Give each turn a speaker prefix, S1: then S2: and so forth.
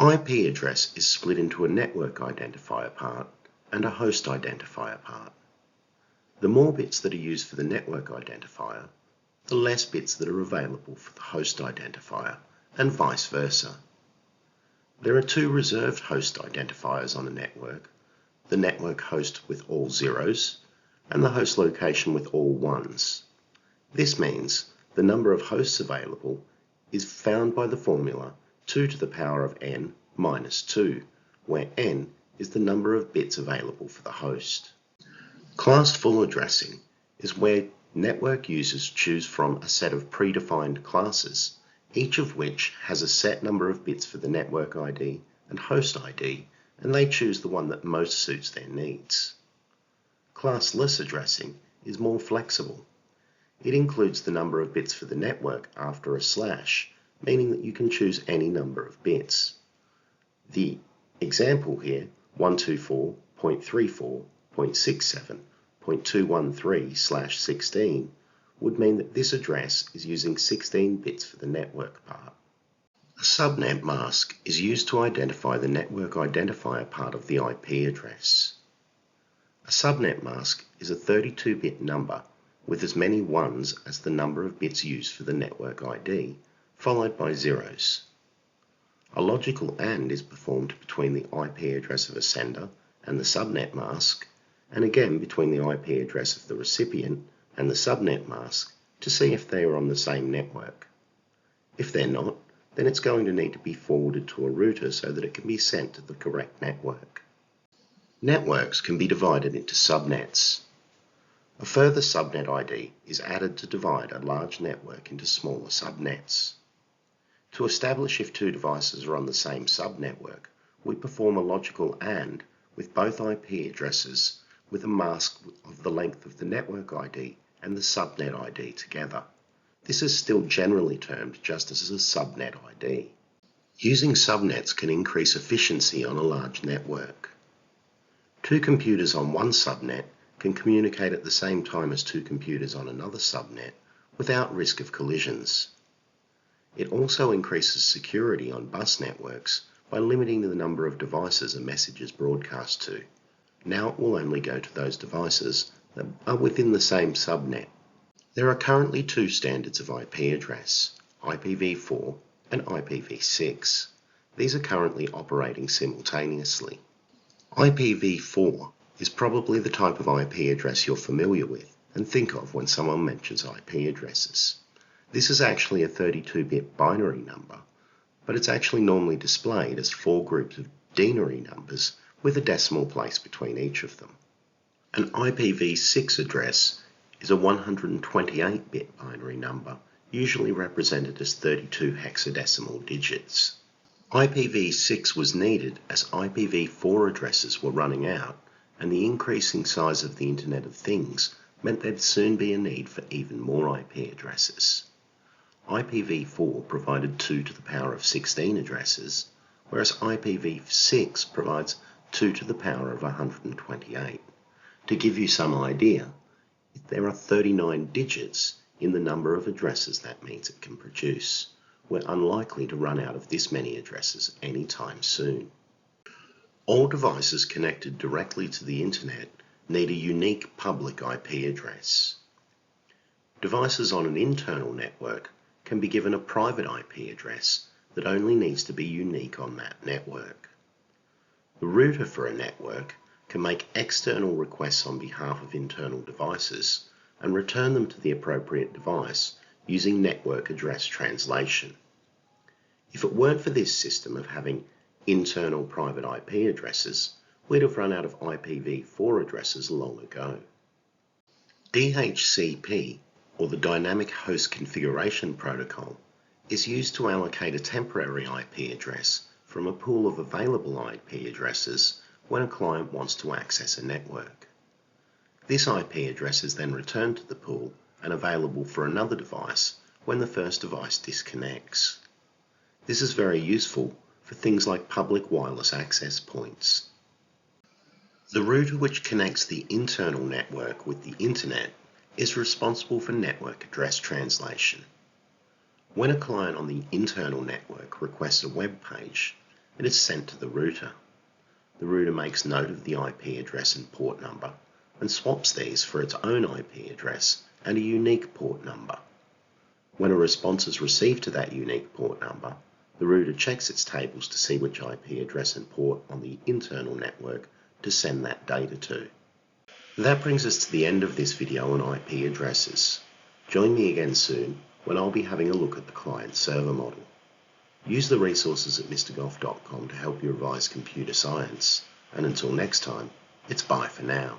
S1: IP address is split into a network identifier part and a host identifier part. The more bits that are used for the network identifier, the less bits that are available for the host identifier, and vice versa. There are two reserved host identifiers on a network, the network host with all zeros and the host location with all ones. This means the number of hosts available is found by the formula 2 to the power of n minus 2, where n is the number of bits available for the host. Classful addressing is where network users choose from a set of predefined classes, each of which has a set number of bits for the network ID and host ID, and they choose the one that most suits their needs. Classless addressing is more flexible. It includes the number of bits for the network after a slash, meaning that you can choose any number of bits. The example here, 124.34.67.213/16, would mean that this address is using 16 bits for the network part. A subnet mask is used to identify the network identifier part of the IP address. A subnet mask is a 32-bit number with as many ones as the number of bits used for the network ID, followed by zeros. A logical AND is performed between the IP address of a sender and the subnet mask, and again between the IP address of the recipient and the subnet mask to see if they are on the same network. If they're not, then it's going to need to be forwarded to a router so that it can be sent to the correct network. Networks can be divided into subnets. A further subnet ID is added to divide a large network into smaller subnets. To establish if two devices are on the same subnetwork, we perform a logical AND with both IP addresses with a mask of the length of the network ID and the subnet ID together. This is still generally termed just as a subnet ID. Using subnets can increase efficiency on a large network. Two computers on one subnet can communicate at the same time as two computers on another subnet without risk of collisions. It also increases security on bus networks by limiting the number of devices a message is broadcast to. Now it will only go to those devices that are within the same subnet. There are currently two standards of IP address, IPv4 and IPv6. These are currently operating simultaneously. IPv4 is probably the type of IP address you're familiar with and think of when someone mentions IP addresses. This is actually a 32-bit binary number, but it's actually normally displayed as 4 groups of denary numbers with a decimal place between each of them. An IPv6 address is a 128-bit binary number, usually represented as 32 hexadecimal digits. IPv6 was needed as IPv4 addresses were running out, and the increasing size of the Internet of Things meant there'd soon be a need for even more IP addresses. IPv4 provided 2 to the power of 16 addresses, whereas IPv6 provides 2 to the power of 128. To give you some idea, if there are 39 digits in the number of addresses that means it can produce, we're unlikely to run out of this many addresses anytime soon. All devices connected directly to the Internet need a unique public IP address. Devices on an internal network can be given a private IP address that only needs to be unique on that network. The router for a network can make external requests on behalf of internal devices and return them to the appropriate device using network address translation. If it weren't for this system of having internal private IP addresses, we'd have run out of IPv4 addresses long ago. DHCP, or the Dynamic Host Configuration Protocol, is used to allocate a temporary IP address from a pool of available IP addresses when a client wants to access a network. This IP address is then returned to the pool and available for another device when the first device disconnects. This is very useful for things like public wireless access points. The router which connects the internal network with the Internet is responsible for network address translation. When a client on the internal network requests a web page, It is sent to the router. The router makes note of the IP address and port number and swaps these for its own IP address and a unique port number. When a response is received to that unique port number, the router checks its tables to see which IP address and port on the internal network to send that data to. That brings us to the end of this video on IP addresses. Join me again soon when I'll be having a look at the client-server model. Use the resources at mrgoff.com to help you revise computer science. And until next time, it's bye for now.